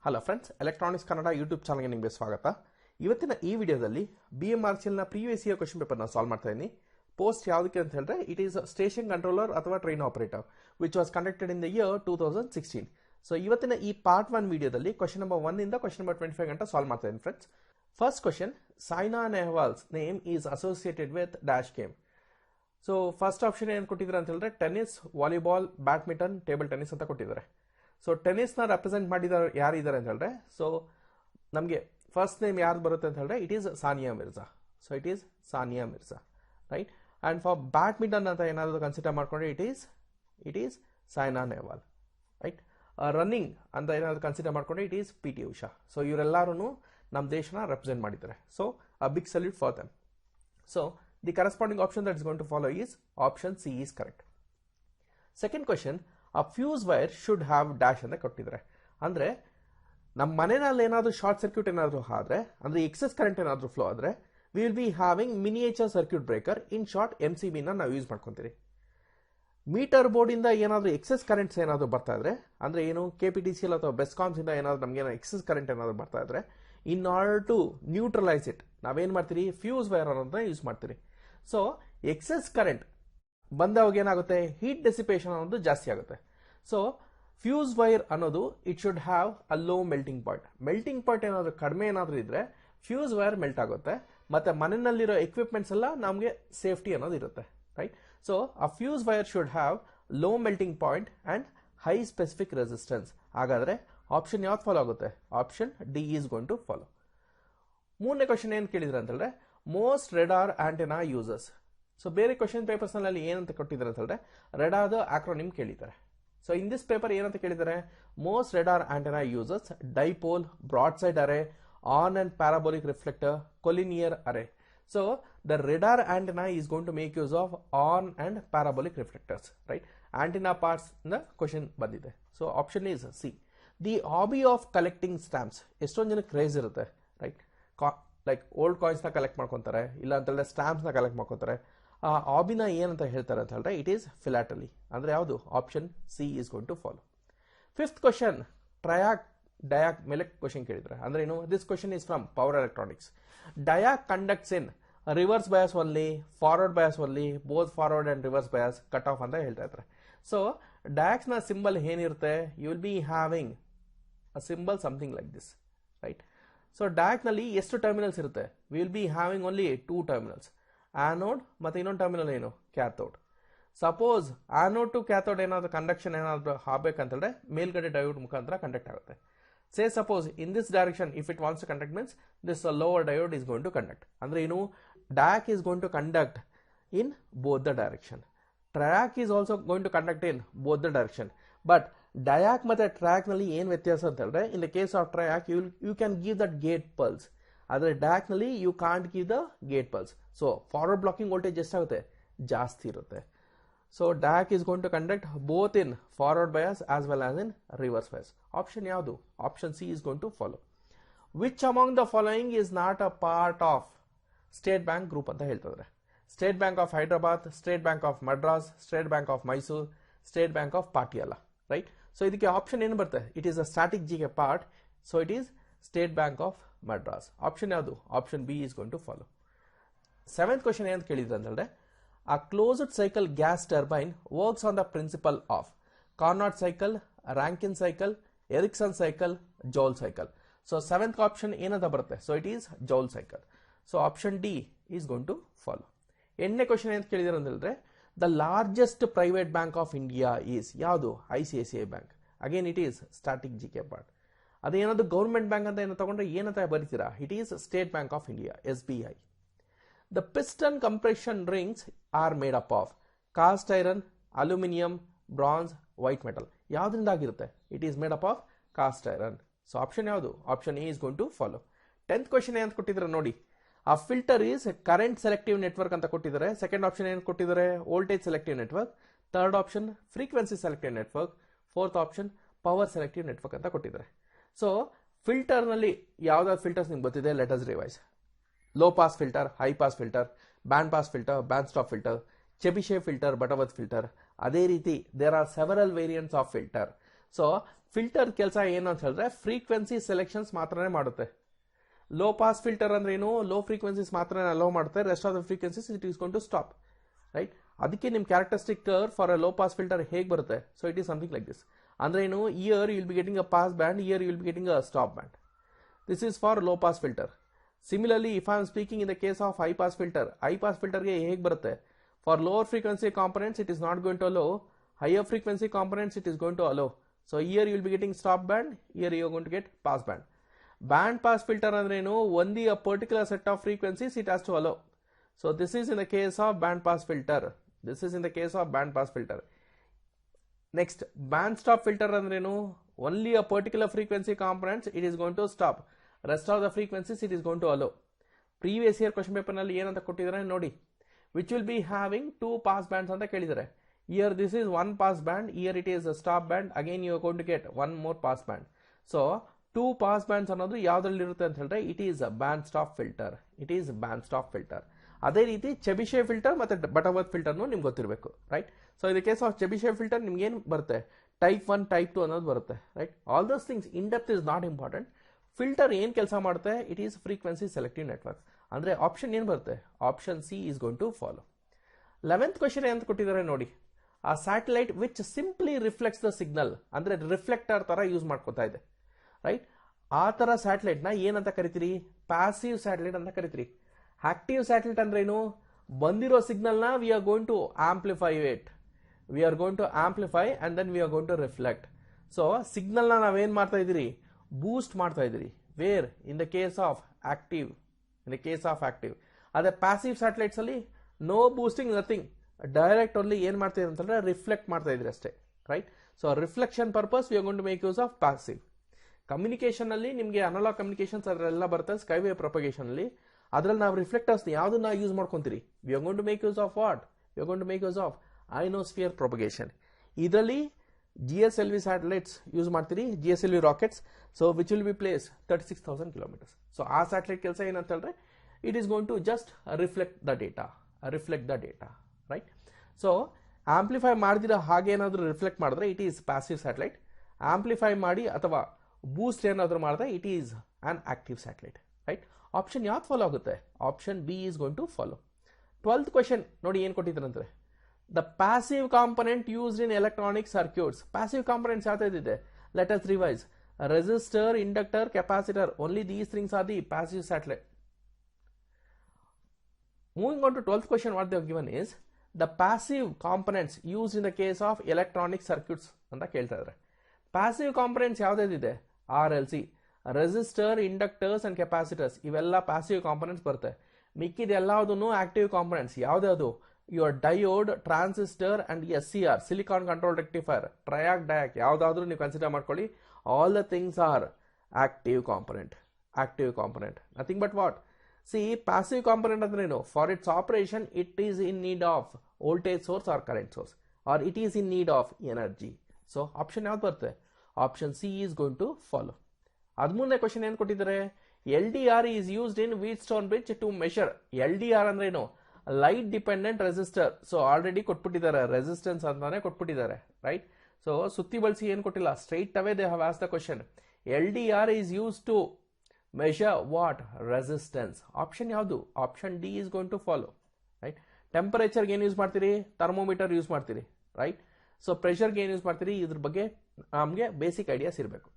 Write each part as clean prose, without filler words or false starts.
Hello friends, electronics Kannada YouTube ಚಾನಲ್ಗೆ ನಿಮಗೆ ಸ್ವಾಗತ. ಇವತ್ತಿನ ಈ ವಿಡಿಯೋದಲ್ಲಿ BMRCL ನ ಪ್ರೀವಿಯಸ್ ಇಯರ್ ಕ್ವೆಶ್ಚನ್ ಪೇಪರ್ನ ಸಾಲ್ವ್ ಮಾಡ್ತಾ ಇದ್ದೀನಿ. ಪೋಸ್ಟ್ ಯಾವುದಕ್ಕೆ ಅಂತ ಹೇಳಿದ್ರೆ ಇಟ್ ಈಸ್ ಸ್ಟೇಷನ್ ಕಂಟ್ರೋಲರ್ ಅಥವಾ train operator which was conducted in the year 2016. So ಇವತ್ತಿನ ಈ ಪಾರ್ಟ್ 1 ವಿಡಿಯೋದಲ್ಲಿ ಕ್ವೆಶ್ಚನ್ ನಂಬರ್ 1 ಇಂದ ಕ್ವೆಶ್ಚನ್ ನಂಬರ್ 25 ಗಂಟ ಸಾಲ್ವ್ ಮಾಡ್ತಾ ಇದ್ದೀನಿ friends. First question, Saina Nehwal's name is associated with dash game. So first option ಏನು ಕೊಟ್ಟಿದ್ದಾರೆ ಅಂತ ಹೇಳಿದ್ರೆ tennis, volleyball, badminton, table tennis ಅಂತ ಕೊಟ್ಟಿದ್ದಾರೆ. ಸೊ ಟೆನ್ನಿಸ್ನ ರೆಪ್ರೆಸೆಂಟ್ ಮಾಡಿದ್ದಾರೆ ಯಾರಿದ್ದಾರೆ ಅಂತ ಹೇಳಿದ್ರೆ, ಸೊ ನಮಗೆ ಫಸ್ಟ್ ನೇಮ್ ಯಾರು ಬರುತ್ತೆ ಅಂತ ಹೇಳಿದ್ರೆ it is Sania Mirza. So it is Sania Mirza, right. And for badminton ಅಂತ ಏನಾದರೂ ಕನ್ಸಿಡರ್ ಮಾಡ್ಕೊಂಡ್ರೆ it is Saina Nehwal, right. Running ಅಂತ ಏನಾದರೂ ಕನ್ಸಿಡರ್ ಮಾಡ್ಕೊಂಡ್ರೆ it is PT Usha. So ಇವರೆಲ್ಲರೂ ನಮ್ಮ ದೇಶನ ರೆಪ್ರೆಸೆಂಟ್ ಮಾಡಿದ್ದಾರೆ. So a big salute for them. So the corresponding option that is going to follow is option C is correct. Second question, a fuse wire should have dash ಅಂತ ಕೊಟ್ಟಿದ್ದಾರೆ. ಅಂದರೆ ನಮ್ಮ ಮನೆಯಲ್ಲಿ ಏನಾದರೂ ಶಾರ್ಟ್ ಸರ್ಕ್ಯೂಟ್ ಏನಾದರೂ ಆದರೆ, ಅಂದರೆ ಎಕ್ಸೆಸ್ ಕರೆಂಟ್ ಏನಾದರೂ ಫ್ಲೋ ಆದರೆ, we will be having miniature circuit breaker, in short MCBನ ನಾವು ಯೂಸ್ ಮಾಡ್ಕೊತೀರಿ. ಮೀಟರ್ ಬೋರ್ಡಿಂದ ಏನಾದರೂ ಎಕ್ಸೆಸ್ ಕರೆಂಟ್ಸ್ ಏನಾದರೂ ಬರ್ತಾ ಇದ್ರೆ, ಅಂದರೆ ಏನು KPTCL ಅಥವಾ ಬೆಸ್ಕಾಮ್ಸ್ ಇಂದ ಏನಾದರೂ ನಮಗೇನೋ ಎಕ್ಸೆಸ್ ಕರೆಂಟ್ ಏನಾದರೂ ಬರ್ತಾ ಇದ್ರೆ, in order to neutralise it ನಾವೇನು ಮಾಡ್ತೀರಿ, ಫ್ಯೂಸ್ ವೈರ್ ಅನ್ನೋದನ್ನ ಯೂಸ್ ಮಾಡ್ತೀರಿ. ಸೊ ಎಕ್ಸೆಸ್ ಕರೆಂಟ್ ಬಂದವಾಗ ಏನಾಗುತ್ತೆ, ಹೀಟ್ ಡೆಸಿಪೇಷನ್ ಅನ್ನೋದು ಜಾಸ್ತಿ ಆಗುತ್ತೆ. ಸೊ ಫ್ಯೂಸ್ ವೈರ್ ಅನ್ನೋದು it should have a low melting point. Melting point ಏನಾದರೂ ಕಡಿಮೆ ಏನಾದರೂ ಇದ್ರೆ ಫ್ಯೂಸ್ ವೈರ್ ಮೆಲ್ಟ್ ಆಗುತ್ತೆ, ಮತ್ತೆ ಮನೆಯಲ್ಲಿರೋ ಎಕ್ವಿಪ್ಮೆಂಟ್ಸ್ ಎಲ್ಲ ನಮಗೆ ಸೇಫ್ಟಿ ಅನ್ನೋದು ಇರುತ್ತೆ, ರೈಟ್. ಸೊ ಆ fuse wire should have low melting point and high specific resistance. ಹಾಗಾದ್ರೆ ಆಪ್ಷನ್ ಯಾವ್ದು ಫಾಲೋ ಆಗುತ್ತೆ? Option D is going to follow. ಮೂರನೇ ಕ್ವಶನ್ ಏನು ಕೇಳಿದ್ರೆ ಅಂತ ಹೇಳಿದ್ರೆ most radar antenna users. So ಬೇರೆ ಕ್ವಶನ್ ಪೇಪರ್ಸ್ ನಲ್ಲಿ ಏನಂತ ಕೊಟ್ಟಿದ್ದಾರೆ ಅಂತ ಹೇಳಿದ್ರೆ ರೆಡಾರ್ದ ಆಕ್ರೋನಿಮ್ ಕೇಳಿದ್ದಾರೆ. ಸೊ ಇನ್ ದಿಸ್ ಪೇಪರ್ ಏನಂತ ಕೇಳಿದ್ದಾರೆ, most radar antenna users dipole, broad side array, an and parabolic reflector, collinear array. So the radar antenna is going to make use of an and parabolic reflectors, right. Antenna parts ನ question ಬಂದಿದೆ. So option is C. The hobby of collecting stamps, ಎಷ್ಟೊಂದು ಜನಕ್ಕೆ craze ಇರುತ್ತೆ, right. Like old ಕಾಯಿನ್ಸ್ನ collect ಮಾಡ್ಕೊತಾರೆ, ಇಲ್ಲ ಅಂತ ಹೇಳಿದ್ರೆ ಸ್ಟಾಂಪ್ಸ್ನ ಕಲೆಕ್ಟ್ ಮಾಡ್ಕೊತಾರೆ. ಆ ಹಾಬಿನ ಏನಂತ ಹೇಳ್ತಾರೆ ಅಂತ ಹೇಳಿದ್ರೆ ಇಟ್ ಈಸ್ ಫಿಲಾಟಲಿ. ಅಂದರೆ ಯಾವುದು? Option C is going to follow. Fifth question, diac ಮೇಲೆ ಕ್ವಶನ್ ಕೇಳಿದ್ರೆ ಅಂದ್ರೆ ಏನು? This question is from power electronics. Diac conducts in reverse bias only, forward bias only, both forward and reverse bias cut off ಅಂತ ಹೇಳ್ತಾ ಇದ್ದಾರೆ. So ಡಯಾಕ್ಸ್ನ symbol ಏನಿರುತ್ತೆ, you will be having a symbol something like this, right. So ಡಯಾಕ್ನಲ್ಲಿ ಎಷ್ಟು terminals ಇರುತ್ತೆ? We will be having only 2 terminals, anode ಮತ್ತೆ ಇನ್ನೊಂದು ಟರ್ಮಿನಲ್ ಏನು? Cathode. Suppose anode to cathode ಏನಾದರೂ ಕಂಡಕ್ಷನ್ ಏನಾದರೂ ಆಗಬೇಕಂತಂದ್ರೆ ಮೇಲ್ಗಡೆ ಡಯೋಡ್ ಮುಖಾಂತರ ಕಂಡಕ್ಟ್ ಆಗುತ್ತೆ. Say suppose in this direction if it wants to conduct means this lower diode is going to conduct. ಅಂದ್ರೆ ಏನು? DIAC is going to conduct in both the direction. TRIAC is also going to conduct in both the direction. But DIAC ಮತ್ತೆ TRIAC ನಲ್ಲಿ ಏನು ವ್ಯತ್ಯಾಸ ಅಂತ ಹೇಳಿದ್ರೆ, in the case of track you can give that gate pulse, ಆದರೆ diac ನಲ್ಲಿ you can't give the gate pulse. So forward blocking voltage ಎಷ್ಟಾಗುತ್ತೆ? ಜಾಸ್ತಿ ಇರುತ್ತೆ. So diac is going to conduct both in forward bias as well as in reverse bias. Option ಯಾವುದು? Option C is going to follow. Which among the following is not a part of State Bank group ಅಂತ ಹೇಳ್ತಿದ್ದಾರೆ. State Bank of Hyderabad, State Bank of Madras, state Bank of Mysore, State Bank of Patiala, right. So ಇದಕ್ಕೆ option ಏನು ಬರುತ್ತೆ? It is a static GK part. So it is State Bank of Madras. Option ಯಾವುದು? Option B is going to follow. Seventh question ಏನು ಕೇಳಿದ್ರೆ ಅಂತ ಹೇಳಿದ್ರೆ a closed cycle gas turbine works on the principle of Carnot cycle, Rankine cycle, Ericsson cycle, Joule cycle. So seventh option ಏನಂತ ಬರುತ್ತೆ? So it is Joule cycle. So option D is going to follow. ಎಂಟನೇ question ಏನು ಕೇಳಿದ್ರೆ ಅಂತ ಹೇಳಿದ್ರೆ the largest private bank of India is ಯಾವುದು? ICICI bank. Again it is static GK part. ಅದೇನಾದ್ರು government bank ಅಂತ ಏನೋ ತಗೊಂಡ್ರೆ ಏನಂತ ಬರೀತೀರಾ? It is State Bank of India, SBI. The piston compression rings are made up of cast iron, aluminium, bronze, white metal. ಯಾವ್ದ್ರಿಂದ ಆಗಿರುತ್ತೆ? It is made up of cast iron. So option ಯಾವುದು? Option A is going to follow. 10th question ಏನು ಕೊಟ್ಟಿದ್ರೆ ನೋಡಿ, a filter is current selective network ಅಂತ ಕೊಟ್ಟಿದ್ದಾರೆ. Second option ಏನು ಕೊಟ್ಟಿದ್ದಾರೆ? Voltage selective network. Third option frequency selective network. Fourth option power selective network ಅಂತ ಕೊಟ್ಟಿದ್ದಾರೆ. ಸೊ ಫಿಲ್ಟರ್ ನಲ್ಲಿ ಯಾವ್ದಾದ್ರು ಫಿಲ್ಟರ್ಸ್ ನಿಮ್ಗೆ ಗೊತ್ತಿದೆ? Let us revise. Low pass filter, high pass filter, band pass filter, band stop filter, Chebyshev filter, Butterworth filter. ಅದೇ ರೀತಿ there are several variants of filter. So filter ಕೆಲಸ ಏನು ಅಂತ ಹೇಳಿದ್ರೆ ಫ್ರೀಕ್ವೆನ್ಸಿ ಸೆಲೆಕ್ಷನ್ಸ್ ಮಾತ್ರನೇ ಮಾಡುತ್ತೆ. ಲೋ ಪಾಸ್ ಫಿಲ್ಟರ್ ಅಂದ್ರೆ ಏನು, ಲೋ ಫ್ರೀಕ್ವೆನ್ಸೀಸ್ ಮಾತ್ರ ಅಲೋ ಮಾಡುತ್ತೆ, rest of the frequencies it is going to stop, right. ಅದಕ್ಕೆ ನಿಮ್ characteristic curve for a low pass filter ಹೇಗೆ ಬರುತ್ತೆ, so it is something like this. ಅಂದ್ರೆ ಏನು, here you will be getting a pass band, here you will be getting a stop band. This is for low pass filter. Similarly if I am speaking in the case of high pass filter, high pass ಫಿಲ್ಟರ್ಗೆ ಹೇಗೆ ಬರುತ್ತೆ, for lower frequency components it is not going to allow, higher frequency components it is going to allow. So here you will be getting stop band, here you are going to get pass band. Band pass filter andre enu, only a particular set of frequencies it has to allow. So this is in the case of band pass filter. This is in the case of band pass filter. Next, band stop filter andre enu, only a particular frequency components it is going to stop, rest of the frequencies it is going to allow. Previous year question paper nalli ಏನಂತ ಕೊಟ್ಟಿದ್ದಾರೆ ನೋಡಿ, which will be having two pass bands ಅಂತ ಕೇಳಿದ್ದಾರೆ. Here this is one pass band, here it is a stop band, again you are going to get one more pass band. So two pass bands ಅನ್ನೋದು ಯಾವ್ದ್ರಲ್ಲಿ ಇರುತ್ತೆ ಅಂತ ಹೇಳಿದ್ರೆ it is a band stop filter, it is band stop filter. ಅದೇ ರೀತಿ Chebyshev filter ಮತ್ತೆ ಬಟರ್ವರ್ತ್ filter ನಿಮ್ಗೆ ಗೊತ್ತಿರಬೇಕು, right. So in the case of Chebyshev filter ನಿಮ್ಗೆ ಏನು ಬರುತ್ತೆ, ಟೈಪ್ 1 ಟೈಪ್ 2 ಅನ್ನೋದು ಬರುತ್ತೆ, ರೈಟ್. All those things in depth is not important. Filter ಏನು ಕೆಲಸ ಮಾಡುತ್ತೆ, it is frequency selective network. ಅಂದ್ರೆ ಆಪ್ಷನ್ ಏನು ಬರುತ್ತೆ, option C is going to follow. 11th question ಏನಂತ ಕೊಟ್ಟಿದ್ದಾರೆ ನೋಡಿ, ಆ satellite which simply reflects the signal, ಅಂದ್ರೆ ರಿಫ್ಲೆಕ್ಟರ್ ತರ ಯೂಸ್ ಮಾಡ್ಕೋತಾ ಇದೆ, ರೈಟ್. ಆ ತರ ಸ್ಯಾಟಲೈಟ್ ನ ಏನಂತ ಕರಿತೀರಿ, ಪ್ಯಾಸಿವ್ ಸ್ಯಾಟಲೈಟ್ ಅಂತ ಕರಿತೀರಿ. ಆಕ್ಟಿವ್ ಸ್ಯಾಟಲೈಟ್ ಅಂದ್ರೆ ಏನು, ಬಂದಿರೋ ಸಿಗ್ನಲ್ ನ we are going to amplify it, we are going to amplify and then we are going to reflect. So signal ನ ನಾವೇನ್ ಮಾಡ್ತಾ ಇದೀರಿ, ಬೂಸ್ಟ್ ಮಾಡ್ತಾ ಇದೀರಿ. Where in the case of active, in the case of active. ಅದೇ passive satellites ಅಲ್ಲಿ no boosting, nothing, direct only ಏನ್ ಮಾಡ್ತಾ ಇದ್ರಿ ಅಂತಂದ್ರೆ ರಿಫ್ಲೆಕ್ಟ್ ಮಾಡ್ತಾ ಇದ್ರಿ ಅಷ್ಟೇ, right. So reflection purpose we are going to make use of passive. Communication ಅಲ್ಲಿ ನಿಮಗೆ ಅನಲಾಗ್ ಕಮ್ಯುನಿಕೇಶನ್ಸ್ ಅದರೆಲ್ಲ ಬರುತ್ತೆ, ಸ್ಕೈವೇ ಪ್ರೊಪಗೇಷನ್ ಅಲ್ಲಿ. ಅದ್ರಲ್ಲಿ ನಾವು ರಿಫ್ಲೆಕ್ಟರ್ಸ್ ಯಾವ್ದನ್ನ ಯೂಸ್ ಮಾಡ್ಕೊಂತೀರಿ, we are going to make use of what, we are going to make use of ionosphere propagation. ಇದರಲ್ಲಿ GSLV satellites use ಮಾಡ್ತೀರಿ, GSLV rockets. So which will be place 36,000 kilometres. So a satellite ಕೆಲಸ ಏನಂತ ಹೇಳಿದ್ರೆ it is going to just reflect the data, reflect the data, right. So amplify ಮಾಡಿದಿರ ಹಾಗೆ ಏನಾದರೂ reflect ಮಾಡಿದ್ರೆ it is passive satellite. Amplify ಮಾಡಿ ಅಥವಾ ಬೂಸ್ಟ್ ಏನಾದರೂ ಮಾಡಿದ್ರೆ it is an active satellite, right. Option ಯಾವ್ದು ಫಾಲೋ ಆಗುತ್ತೆ, option B is going to follow. 12th question ನೋಡಿ ಏನು ಕೊಟ್ಟಿದ್ರಂದ್ರೆ, the passive component used in electronic circuits. Passive components ಯಾವ್ದಿದೆ, let us revise. Resistor, inductor, capacitor, only these things are the passive satellite. Moving on to 12th question, what they have given is the passive components used in the case of electronic circuits ಅಂತ ಕೇಳ್ತಾ ಇದ್ದಾರೆ. Passive components ಯಾವ್ದಿದೆ, RLC, resistor, inductors and capacitors, ಇವೆಲ್ಲ passive components ಬರುತ್ತೆ. ಮಿಕ್ಕಿದ ಎಲ್ಲದನ್ನು active components. ಯಾವ್ದು, your diode, transistor and SCR, silicon control rectifier, triac, diac, ಯಾವ್ದಾದ್ರು ನೀವು ಕನ್ಸಿಡರ್ ಮಾಡ್ಕೊಳ್ಳಿ. All the things are active component, active component. Nothing but what, see passive component ಅಂದ್ರೆ ಏನು, for its operation it is in need of voltage source or current source, or it is in need of energy. So option ಯಾವ್ದು ಬರುತ್ತೆ, option C is going to follow. 13ನೇ question ಏನು ಕೊಟ್ಟಿದ್ದಾರೆ, LDR is used in Wheatstone bridge to measure. LDR ಅಂದ್ರೆ ಏನು, light dependent resistor. So already ಕೊಟ್ಬಿಟ್ಟಿದ್ದಾರೆ, resistance ಅಂತಾನೆ ಕೊಟ್ಬಿಟ್ಟಿದ್ದಾರೆ, ರೈಟ್. ಸೊ ಸುತ್ತಿ ಬಳಸಿ ಏನು ಕೊಟ್ಟಿಲ್ಲ, straight away they have asked the question. LDR is used to measure what, resistance. Option ಯಾವುದು, option D is going to follow, right. ಟೆಂಪರೇಚರ್ಗೆ ಏನು ಯೂಸ್ ಮಾಡ್ತೀರಿ, ಥರ್ಮೋಮೀಟರ್ ಯೂಸ್ ಮಾಡ್ತೀರಿ, ರೈಟ್. ಸೊ ಪ್ರೆಷರ್ಗೆ ಏನು ಯೂಸ್ ಮಾಡ್ತೀರಿ, ಇದ್ರ ಬಗ್ಗೆ ನಮಗೆ ಬೇಸಿಕ್ ಐಡಿಯಾಸ್ ಇರಬೇಕು.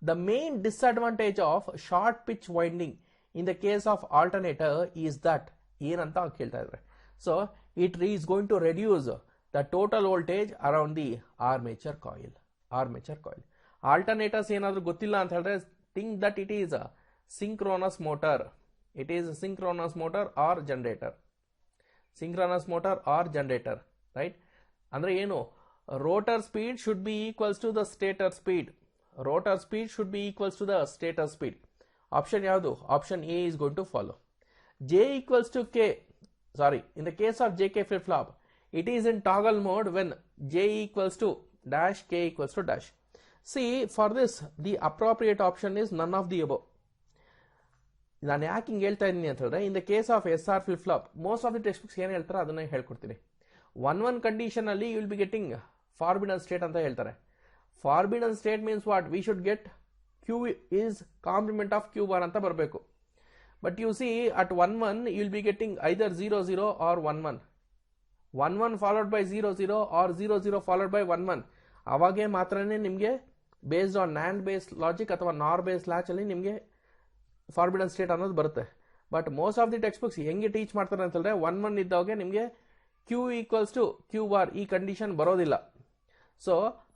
The main disadvantage of short pitch winding in the case of alternator is that, ಏನಂತ ಕೇಳ್ತಾ ಇದ್ದಾರೆ. So it is going to reduce the total voltage around the armature coil, armature coil. Alternators ಏನಾದರೂ ಗೊತ್ತಿಲ್ಲ ಅಂತ ಹೇಳಿದ್ರೆ think that it is a synchronous motor, it is a synchronous motor or generator, synchronous motor or generator, right. ಅಂದ್ರೆ ಏನು, rotor speed should be equals to the stator speed, rotor speed should be equals to the stator speed. Option ಯಾವುದು, option A is going to follow. J equals to K, sorry, in the case of JK flip flop it is in toggle mode when J equals to dash, K equals to dash. See, for this the appropriate option is none of the above. ನಾನು ಯಾಕೆ ಹಿಂಗೆ ಹೇಳ್ತಾ ಇದ್ದೀನಿ ಅಂತ ಹೇಳಿದ್ರೆ, in the case of SR flip flop most of the text books ಏನು ಹೇಳ್ತಾರೆ ಅದನ್ನ ಹೇಳ್ಕೊಡ್ತೀನಿ. 1 ಕಂಡೀಷನ್ ಅಲ್ಲಿ you will be getting forbidden state ಅಂತ ಹೇಳ್ತಾರೆ. Forbidden state means what? We should get Q is complement of Q bar anta ಬರಬೇಕು. But you see at 1 1 you will be getting either 0 0 or 1 1. 1 1 followed by 0 0 or 0 0 followed by 1 1. ಅವಾಗೆ ಮಾತ್ರನೇ ನಿಮಗೆ based on NAND based logic ಅಥವಾ NOR based latch ಅಲ್ಲಿ ನಿಮಗೆ forbidden state ಅನ್ನೋದು ಬರುತ್ತೆ. But most of the text books ಹೆಂಗೆ teach ಮಾಡ್ತಾರೆ ಅಂತಂದ್ರೆ 1 1 ಇದ್ದಾಗೆ ನಿಮಗೆ Q equals to Q bar ಈ ಕಂಡೀಷನ್ ಬರೋದಿಲ್ಲ. ಸೊ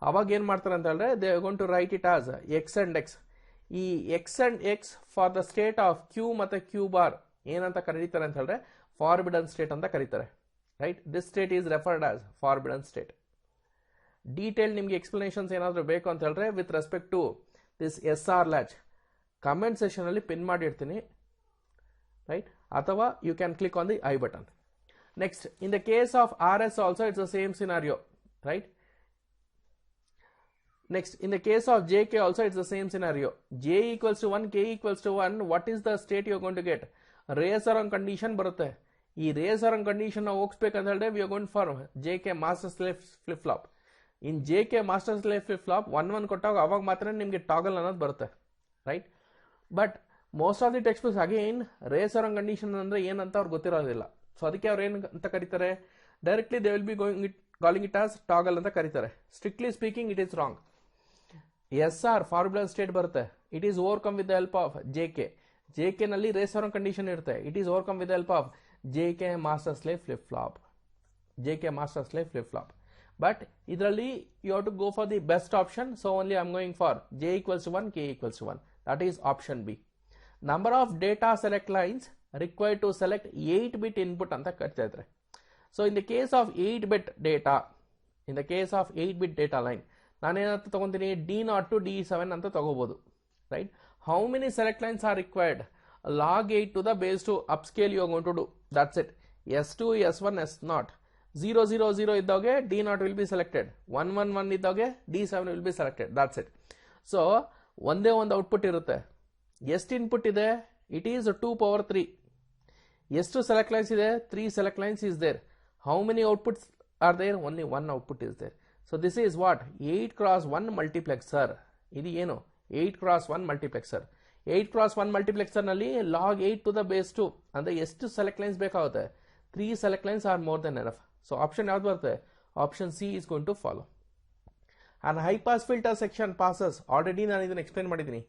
ಅವಾಗ ಏನ್ ಮಾಡ್ತಾರೆ ಅಂತ ಹೇಳಿದ್ರೆ they are going to write it as X and X. ಈ X and X for the state of Q ಮತ್ತೆ ಕ್ಯೂ ಬಾರ್ ಏನಂತ ಕರೀತಾರೆ ಅಂತ ಹೇಳಿದ್ರೆ ಫಾರ್ಬಿಡನ್ ಸ್ಟೇಟ್ ಅಂತ ಕರೀತಾರೆ. Right, this state is referred as forbidden state. Detail ನಿಮ್ಗೆ explanations ಏನಾದರೂ ಬೇಕು ಅಂತ ಹೇಳಿದ್ರೆ with respect to this SR latch comment session ಅಲ್ಲಿ ಪಿನ್ ಮಾಡಿರ್ತೀನಿ. ರೈಟ್, ಅಥವಾ you can click on the I button. Next, in the case of RS also it's the same scenario. Right, next in the case of JK also it's the same scenario. J equals to 1, K equals to 1. What is the state you are going to get? Resonant condition ಬರುತ್ತೆ. ಈ resonant condition ನ ಹೋಗಿಸಬೇಕಂತ ಹೇಳಿದ್ರೆ we are going for JK master slave flip flop. in JK master slave flip flop 1 1 ಕೊಟ್ಟಾಗ ಅವಾಗ ಮಾತ್ರ ನಿಮಗೆ toggle ಅನ್ನೋದು ಬರುತ್ತೆ. Right, but most of the text books again resonant condition ಅಂದ್ರೆ ಏನಂತ ಅವ್ರಿಗೆ ಗೊತ್ತಿರೋದಿಲ್ಲ. ಸೊ ಅದಕ್ಕೆ ಅವ್ರು ಏನು ಅಂತ ಕರೀತಾರೆ, directly they will be calling it as toggle ಅಂತ ಕರೀತಾರೆ. Strictly speaking it is wrong. SR forbidden state ಬರುತ್ತೆ. It is overcome with the help of JK. JK ನಲ್ಲಿ resonant ಕಂಡೀಷನ್ ಇರುತ್ತೆ. It is overcome with the help of JK master slave flip flop. JK master slave flip flop. But ಇದರಲ್ಲಿ you have to go for the best option. So only I am going for J equals to 1, K equals to 1. That is option B. Number of data select lines required to select 8-bit input ಅಂತ ಕರಿತಾ ಇದ್ದಾರೆ. So in the case of 8-bit data, in the case of 8-bit data line ನಾನೇನಂತ ತಗೊಂತೀನಿ, D0 to D7 ಅಂತ ತಗೋಬಹುದು. Right, how many select lines are required? log 8 to the base to upscale you are going to do. That's it. S2, S1, S0. 0 0 0 ಇದ್ದಾಗೆ D0 will be selected. 1 1 1 ಇದ್ದಾಗೆ D7 will be selected. That's it. So ಒಂದೇ ಒಂದು output ಇರುತ್ತೆ. ಎಷ್ಟು input ಇದೆ? It is 2 power 3. ಎಷ್ಟು select lines ಇದೆ? 3 select lines is there. How many outputs are there? Only one output is there. So this is what? 8x1 multiplexer. ಇದು ಏನು? 8x1 multiplexer. 8x1 multiplexer ನಲ್ಲಿ log 8 to the base 2 ಅಂದ್ರೆ ಎಷ್ಟು select lines ಬೇಕಾಗುತ್ತೆ? 3 select lines are more than enough. So option ಯಾವ್ದು ಬರುತ್ತೆ? Option C is going to follow. And high pass filter section passes, already ನಾನು ಇದನ್ನು explain ಮಾಡಿದ್ದೀನಿ.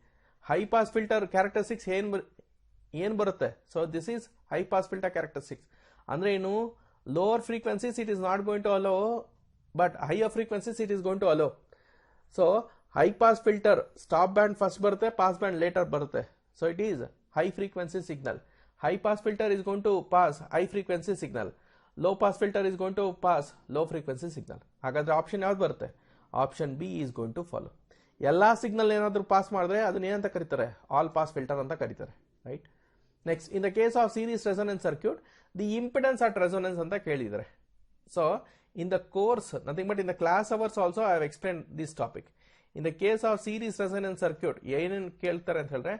High pass filter characteristics ಏನ್ ಬರುತ್ತೆ? So this is high pass filter characteristics. ಅಂದ್ರೆ ಏನು? Lower frequencies it is not going to allow, but higher frequencies it is going to allow. So high pass filter stop band first barutte, pass band later barutte. So it is high frequency signal. High pass filter is going to pass high frequency signal. Low pass filter is going to pass low frequency signal. ಹಾಗಾದ್ರೆ option ಯಾವ್ದು ಬರುತ್ತೆ? Option B is going to follow. ಎಲ್ಲಾ signal ಏನಾದರೂ pass ಮಾಡಿದ್ರೆ ಅದನ್ನ ಏನಂತ ಕರೀತಾರೆ? All pass filter ಅಂತ ಕರೀತಾರೆ. Right, next, in the case of series resonance circuit the impedance at resonance ಅಂತ ಕೇಳಿದ್ದಾರೆ. So in the course, nothing but in the class hours also I have explained this topic. In the case of series resonance circuit ಏನೇನು ಕೇಳ್ತಾರೆ ಅಂತ ಹೇಳಿದ್ರೆ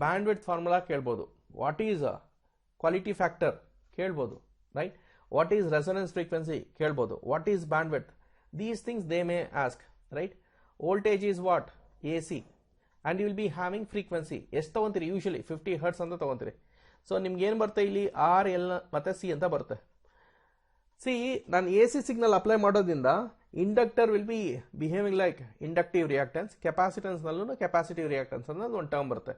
bandwidth formula ಕೇಳ್ಬೋದು, what is quality factor ಕೇಳ್ಬೋದು, right? What is resonance frequency ಕೇಳ್ಬೋದು, what is bandwidth, these things they may ask, right? Voltage is what? AC, and you will be having frequency. ಎಷ್ಟು ತಗೊಂತೀರಿ? Usually 50 Hz ಅಂತ ತಗೊಂತೀರಿ. So ನಿಮ್ಗೆ ಏನು ಬರುತ್ತೆ ಇಲ್ಲಿ? R, L ಮತ್ತೆ C ಅಂತ ಬರುತ್ತೆ. ಸಿ, ನಾನು AC ಸಿಗ್ನಲ್ ಅಪ್ಲೈ ಮಾಡೋದ್ರಿಂದ inductor will be behaving like inductive reactance, capacitance ನಲ್ಲೂ ಕೆಪಾಸಿಟಿವ್ ರಿಯಾಕ್ಟೆನ್ಸ್ ಅನ್ನೋದು ಒಂದು ಟರ್ಮ್ ಬರುತ್ತೆ.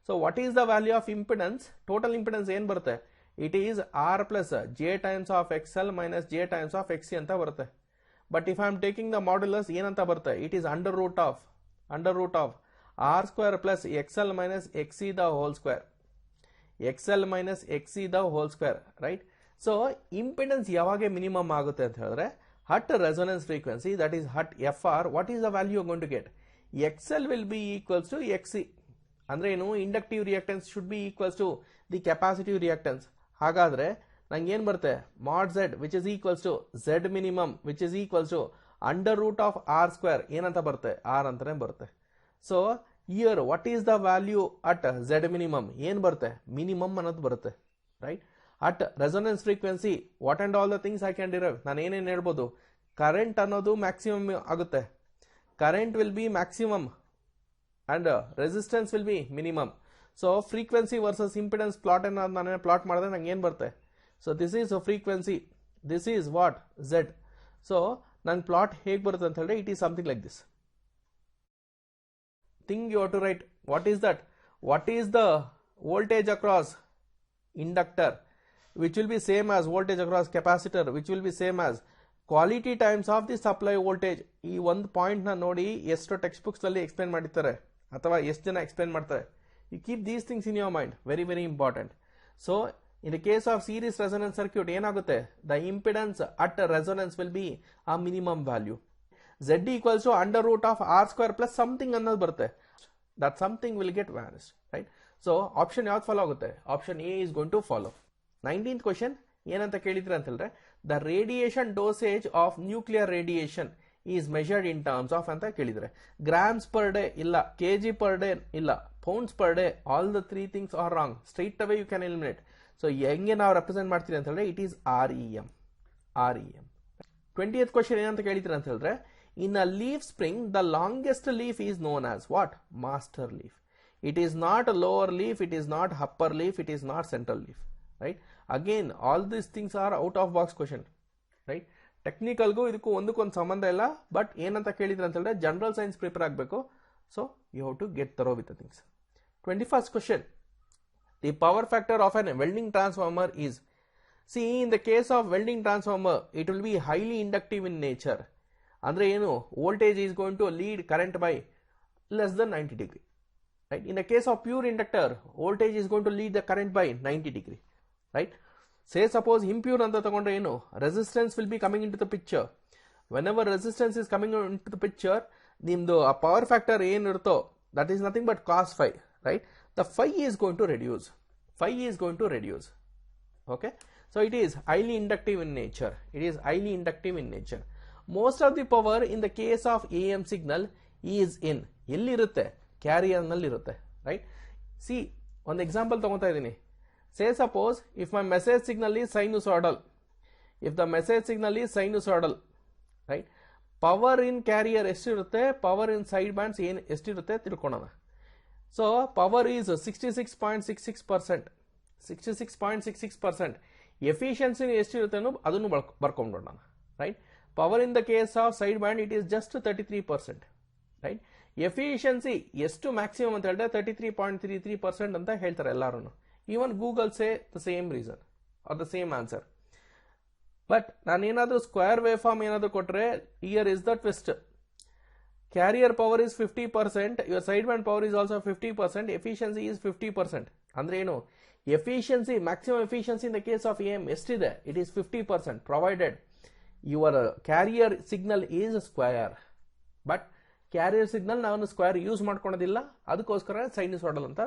So what is the value of impedance? Total impedance ಏನು ಬರುತ್ತೆ? It is R plus J times of XL minus J times of XC ಅಂತ ಬರುತ್ತೆ. But if I am taking the modulus ಏನಂತ ಬರುತ್ತೆ? It is under root of R square plus XL minus XC the whole square. XL minus XC the whole square, right? So impedance ಯಾವಾಗ minimum ಆಗುತ್ತೆ ಅಂತ ಹೇಳಿದ್ರೆ at resonance frequency, that is at FR. What is the value going to get? XL will be equals to XC. ಅಂದ್ರೆ ಏನು? Inductive reactance should be equals to the capacitive reactance. ಹಾಗಾದ್ರೆ ನಂಗೆ ಏನ್ ಬರುತ್ತೆ? Mod Z which is equals to Z minimum which is equals to under root of R square. ಏನಂತ ಬರುತ್ತೆ? R ಅಂತಾನೆ ಬರುತ್ತೆ. So here what is the value at Z minimum? ಏನ್ ಬರುತ್ತೆ? ಮಿನಿಮಮ್ ಅನ್ನೋದು ಬರುತ್ತೆ, right? At resonance frequency what and all the things I can derive. ನಾನು ಏನೇನು ಹೇಳ್ಬೋದು? ಕರೆಂಟ್ ಅನ್ನೋದು ಮ್ಯಾಕ್ಸಿಮಮ್ ಆಗುತ್ತೆ, current will be maximum and resistance will be minimum. So frequency versus impedance plot ನಾನು plot ಮಾಡಿದ್ರೆ ನಂಗೆ ಏನು ಬರುತ್ತೆ? So this is a frequency, this is what? Z. So ನನ್ನ plot ಹೇಗೆ ಬರುತ್ತೆ ಅಂತ ಹೇಳಿದ್ರೆ it is something like this. Thing you have to write, what is that? What is the voltage across inductor, which will be same as voltage across capacitor, which will be same as quality times of the supply voltage. ಈ ಒಂದು point ನ ನೋಡಿ ಎಷ್ಟು text books ಅಲ್ಲಿ explain ಮಾಡಿರ್ತಾರೆ ಅಥವಾ ಎಷ್ಟು ಜನ ಎಕ್ಸ್ಪ್ಲೇನ್ ಮಾಡ್ತಾರೆ. You keep these things in your mind, very very important. So in the case of series resonance circuit ಏನಾಗುತ್ತೆ? The impedance at resonance will be a minimum value. Z equals to under root of R square plus something ಅನ್ನೋದು ಬರುತ್ತೆ. That something will get vanished, right? So option ಯಾವ್ದು follow ಆಗುತ್ತೆ? Option A is going to follow. 19th question ಏನಂತ ಕೇಳಿದ್ರೆ ಅಂತ ಹೇಳಿದ್ರೆ the radiation dosage of nuclear radiation is measured in terms of ಅಂತ ಕೇಳಿದ್ರೆ grams per day ಇಲ್ಲ, kg per day ಇಲ್ಲ, pounds per day. All the three things are wrong. Straight away you can eliminate. So ಹೆಂಗೆ ನಾವು represent ಮಾಡ್ತೀವಿ ಅಂತ ಹೇಳಿದ್ರೆ it is REM. 20th question ಏನಂತ ಕೇಳಿದ್ರೆ ಅಂತ ಹೇಳಿದ್ರೆ in a leaf spring the longest leaf is known as what? Master leaf. It is not a lower leaf, it is not upper leaf, it is not central leaf, right? Again all these things are out of box question, right? Technical ಗೂ ಇದಕ್ಕೂ ಒಂದಕ್ಕೊಂದು ಸಂಬಂಧ ಇಲ್ಲ, but ಏನಂತ ಕೇಳಿದ್ರೆ ಅಂತ ಹೇಳಿದ್ರೆ general science prepare ಆಗಬೇಕು. So you have to get thorough with the things. 21st question, the power factor of an welding transformer is, see in the case of welding transformer it will be highly inductive in nature. ಅಂದ್ರೆ ಏನು? voltage is going to lead current by less than 90 degree, right? In the case of pure inductor voltage is going to lead the current by 90 degree, right? Say suppose impure anta tagondre enu? Resistance will be coming into the picture. Whenever resistance is coming into the picture, nimdu a power factor ಏನು ಇರುತ್ತೋ that is nothing but cos phi, right? The phi is going to reduce. Phi is going to reduce. Okay? So it is highly inductive in nature. It is highly inductive in nature. Most of the power in the case of AM signal is in ಎಲ್ಲಿ ಇರುತ್ತೆ? Carrier ನಲ್ಲಿ ಇರುತ್ತೆ, right? See ಒಂದು example ತಗೊಂತಾ ಇದೀನಿ. Say suppose if my message signal is sinusoidal, if the message signal is sinusoidal, right? Power in carrier ಎಷ್ಟಿರುತ್ತೆ, power in side bands ಏನು ಎಷ್ಟಿರುತ್ತೆ ತಿಳ್ಕೊಳ್ಳೋಣ. So power is 66.66%. 66.66%. Efficiency ಎಷ್ಟಿರುತ್ತೆ ಅನ್ನೋ ಅದನ್ನು ಬರ್ಕೊಂಡೋಣ, right? Power in the case of side band it is just 33%, right? Efficiency ಎಷ್ಟು maximum ಅಂತ ಹೇಳಿದ್ರೆ 33.33% ಅಂತ ಹೇಳ್ತಾರೆ ಎಲ್ಲರೂ. Even Google say the same reason or the same answer. But ನಾನು ಏನಾದರೂ ಸ್ಕ್ವೇರ್ ವೇವ್ ಫಾರ್ಮ್ ಏನಾದರೂ ಕೊಟ್ಟರೆ here is the twist. Carrier power is 50%, your sideband power is also 50%, efficiency is 50%. ಅಂದ್ರೆ ಏನು? Efficiency, maximum efficiency in the case of AM ಎಷ್ಟಿದೆ? It is 50%, provided your carrier signal is square. But carrier signal ನಾನು square use ಮಾಡ್ಕೊಳೋದಿಲ್ಲ, ಅದಕ್ಕೋಸ್ಕರ ಸೈನುಸಾಯ್ಡಲ್ ಅಂತ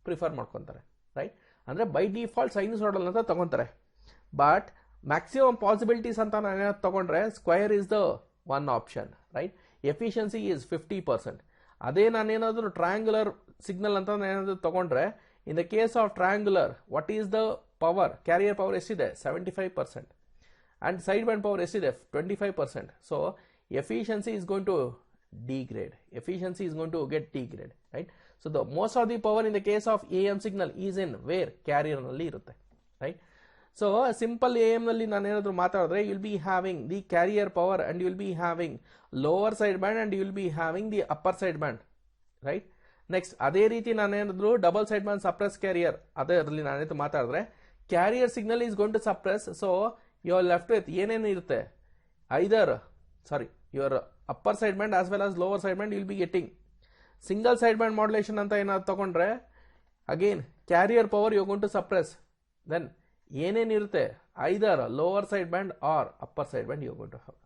prefer ಮಾಡ್ಕೊತಾರೆ, right? ಅಂದ್ರೆ by default ಸೈನುಸಾಯ್ಡಲ್ ಅಂತ ತಗೊಂತಾರೆ. ಬಟ್ ಮ್ಯಾಕ್ಸಿಮಮ್ ಪಾಸಿಬಿಲಿಟೀಸ್ ಅಂತ ನಾನು ತಗೊಂಡ್ರೆ square is the one option, right? Efficiency is 50%. ಅದೇ ನಾನೇನಾದರೂ ಟ್ರಯಾಂಗುಲರ್ ಸಿಗ್ನಲ್ ಅಂತ ಏನಾದರೂ ತಗೊಂಡ್ರೆ in the case of triangular what is the power? Carrier power ಎಷ್ಟಿದೆ? 75%. ಅಂಡ್ ಸೈಡ್ ಬ್ಯಾಂಡ್ ಪವರ್ ಎಷ್ಟಿದೆ? 25%. So efficiency is going to degrade. Efficiency is going to get degraded, right? So the most of the power in the case of AM signal is in where? Carrier nalli irutte, right? So simple AM nalli ನಾನು ಏನಾದರೂ ಮಾತಾಡಿದ್ರೆ you will be having the carrier power and you will be having lower side band and you will be having the upper side band, right? Next ಅದೇ ರೀತಿ ನಾನು ಏನಾದರೂ double side band suppress carrier ಅದರಲ್ಲಿ ನಾನು ಮಾತಾಡಿದ್ರೆ carrier signal is going to suppress. So you are left with ಏನೇನು ಇರುತ್ತೆ? either your upper sideband as well as lower sideband you will be getting. Single sideband modulation anta ಏನಾದ್ರು ತಗೊಂಡ್ರೆ again carrier power you are going to suppress. Then ಏನೇನು ಇರುತ್ತೆ? either lower sideband or upper sideband you are going to have.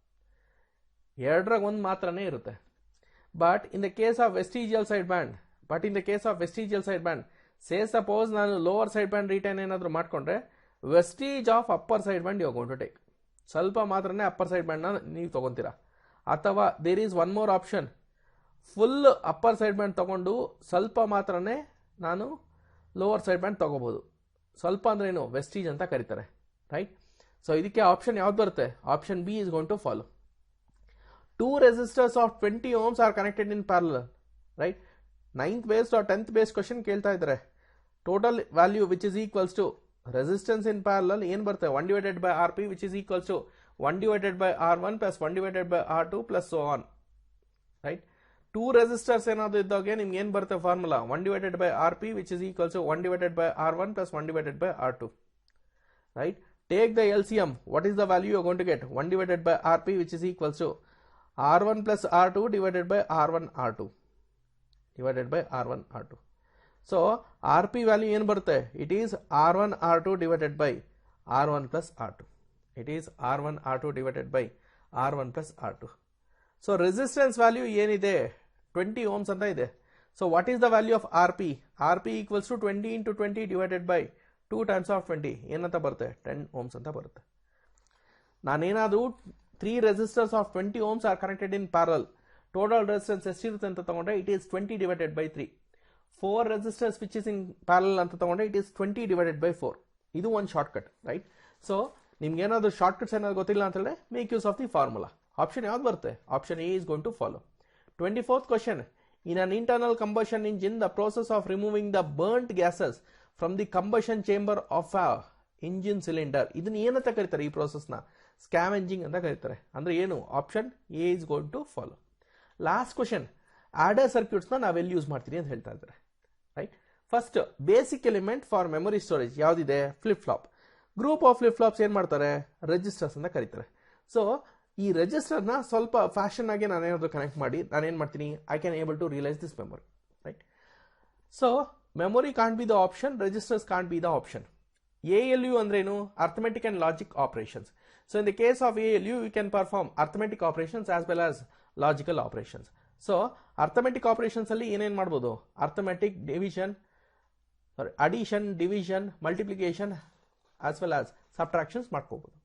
ಎರಡರಾಗ ಒಂದು ಮಾತ್ರನೇ ಇರುತ್ತೆ. But in the case of vestigial sideband, say suppose ನಾನು lower sideband retain ಏನಾದರೂ ಮಾಡ್ಕೊಂಡ್ರೆ vestige of upper sideband you are going to take. ಸ್ವಲ್ಪ ಮಾತ್ರನೇ upper side band ನ ನೀವು ತಗೊಂತೀರಾ. ಅಥವಾ there is one more option, full upper side band ತಗೊಂಡು ಸ್ವಲ್ಪ ಮಾತ್ರನೇ ನಾನು ಲೋವರ್ ಸೈಡ್ ಬ್ಯಾಂಡ್ ತಗೋಬಹುದು. ಸ್ವಲ್ಪ ಅಂದ್ರೆ ಏನು? ವೆಸ್ಟೀಜ್ ಅಂತ ಕರೀತಾರೆ, ರೈಟ್? ಸೊ ಇದಕ್ಕೆ ಆಪ್ಷನ್ ಯಾವ್ದು ಬರುತ್ತೆ? Option B is going to follow. two resistors of 20 ohms are connected in parallel, right? 9th based or 10th based question ಕೇಳ್ತಾ ಇದ್ದಾರೆ. Total value which is equals to resistance in parallel ಏನು ಬರುತ್ತೆ 1 divided by Rp which is equals to 1 divided by R1 plus 1 divided by R2 plus so on, right? Two resistors ಏನಾದ್ರು ಇದ್ದಾಗ ನಿಮ್ಗೆ ಏನು ಬರುತ್ತೆ formula 1 divided by Rp which is equals to 1 divided by R1 plus 1 divided by R2, right? Take the LCM. What is the value you are going to get? 1 divided by Rp which is equals to R1 plus R2 divided by R1 R2 divided by R1 R2. So Rp value ಏನು ಬರುತ್ತೆ? It is R1 R2 divided by R1 plus R2. It is R1 R2 divided by R1 plus R2. So resistance value ಏನಿದೆ 20 ohms ಅಂತ ಇದೆ. So what is the value of Rp? Rp equals to 20 into 20 divided by 2 times of 20 ಏನಂತ ಬರುತ್ತೆ 10 ohms ಅಂತ ಬರುತ್ತೆ. ನಾನೇನಾದರೂ 3 resistors of 20 ohms are connected in parallel. Total resistance ಎಷ್ಟಿರುತ್ತೆ ಅಂತ ತಗೊಂಡ್ರೆ it is 20 divided by 3. 4 resistors which is in parallel ಅಂತ ತಗೊಂಡ್ರೆ it is 20 divided by 4. ಇದು ಒಂದು ಶಾರ್ಟ್ಕಟ್, ರೈಟ್? ಸೊ ನಿಮ್ಗೆ ಏನಾದರೂ ಶಾರ್ಟ್ಕಟ್ಸ್ ಏನಾದ್ರು ಗೊತ್ತಿಲ್ಲ ಅಂತ ಹೇಳಿದ್ರೆ make use of the formula. Option ಯಾವ್ದು ಬರುತ್ತೆ? Option A is going to follow. 24th question. In an internal combustion engine, the process of removing the burnt gases from the combustion chamber of a engine cylinder, ಇದನ್ನ ಏನಂತ ಕರೀತಾರೆ? ಈ ಪ್ರೋಸೆಸ್ನ scavenging ಅಂತ ಕರೀತಾರೆ. ಅಂದ್ರೆ ಏನು? Option A is going to follow. Last question. Adder ಸರ್ಕ್ಯೂಟ್ಸ್ನ ನಾವೆಲ್ಲಿ ಯೂಸ್ ಮಾಡ್ತೀರಿ ಅಂತ ಹೇಳ್ತಾ ಇದ್ದಾರೆ, right? First basic element for memory storage ಯಾವ್ದಿದೆ? Flip flop. Group of flip flops ಏನ್ ಮಾಡ್ತಾರೆ? ರೆಜಿಸ್ಟರ್ಸ್ ಅಂತ ಕರೀತಾರೆ. ಸೊ ಈ ರೆಜಿಸ್ಟರ್ನ ಸ್ವಲ್ಪ ಫ್ಯಾಷನ್ ಆಗಿ ನಾನೇನಾದ್ರು ಕನೆಕ್ಟ್ ಮಾಡಿ ನಾನೇನ್ ಮಾಡ್ತೀನಿ? I can able to realise this memory, right? So memory can't be the option, registers can't be the option. ALU ಅಂದ್ರೆ ಏನು? Arithmetic and logic operations. So in the case of ALU, you can perform arithmetic operations as well as logical operations. So arithmetic operations ಅಲ್ಲಿ ಏನೇನ್ ಮಾಡ್ಬೋದು? arithmetic division, addition, division, multiplication as well as subtractions ಮಾಡ್ಕೋಬಹುದು.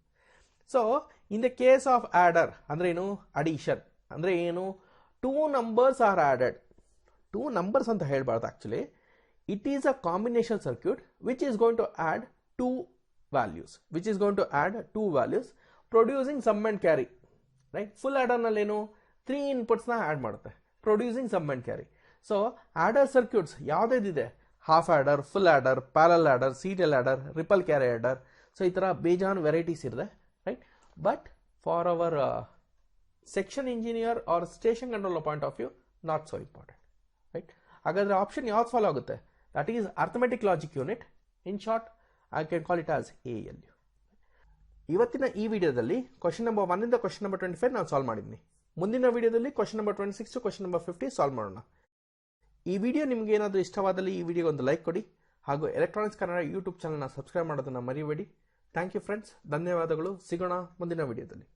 So in the case of adder ಅಂದ್ರೆ ಏನು? addition ಅಂದ್ರೆ ಏನು? two numbers are added. two numbers ಅಂತ ಹೇಳ್ಬಾರ್ದು actually. It is a combination circuit which is going to add two values, producing sum and carry, right? Full adder ನಲ್ಲಿ ಏನು? 3 inputs ನ add ಮಾಡುತ್ತೆ, producing sum and carry. So adder circuits ಯಾವ್ದಿದೆ? half adder, full adder, parallel adder, serial adder, ripple carry adder. So ಈ ತರ ಬೇಜಾನ್ varieties ಇದೆ, right? But for our section engineer or station controller point of view, not so important, right? ಹಾಗಾದ್ರೆ option ಯಾವ್ದು follow ಆಗುತ್ತೆ? That is arithmetic logic unit. In short, I can call it as ALU. ಇವತ್ತಿನ ಈ ವಿಡಿಯೋದಲ್ಲಿ question number 1 ಇಂದ question number 25 ನಾನು solve ಮಾಡಿದ್ದೀನಿ. ಮುಂದಿನ ವಿಡಿಯೋದಲ್ಲಿ question number 26 to question number 50 solve ಮಾಡೋಣ. ಈ ವಿಡಿಯೋ ನಿಮಗೆ ಏನಾದರೂ ಇಷ್ಟವಾದಲ್ಲಿ ಈ ವಿಡಿಯೋಗೆ ಒಂದು ಲೈಕ್ ಕೊಡಿ, ಹಾಗೂ ಎಲೆಕ್ಟ್ರಾನಿಕ್ಸ್ ಕನ್ನಡ ಯೂಟ್ಯೂಬ್ ಚಾನಲ್ನ ಸಬ್ಸ್ಕ್ರೈಬ್ ಮಾಡೋದನ್ನ ಮರಿಬೇಡಿ. ಥ್ಯಾಂಕ್ ಯು ಫ್ರೆಂಡ್ಸ್, ಧನ್ಯವಾದಗಳು. ಸಿಗೋಣ ಮುಂದಿನ ವಿಡಿಯೋದಲ್ಲಿ.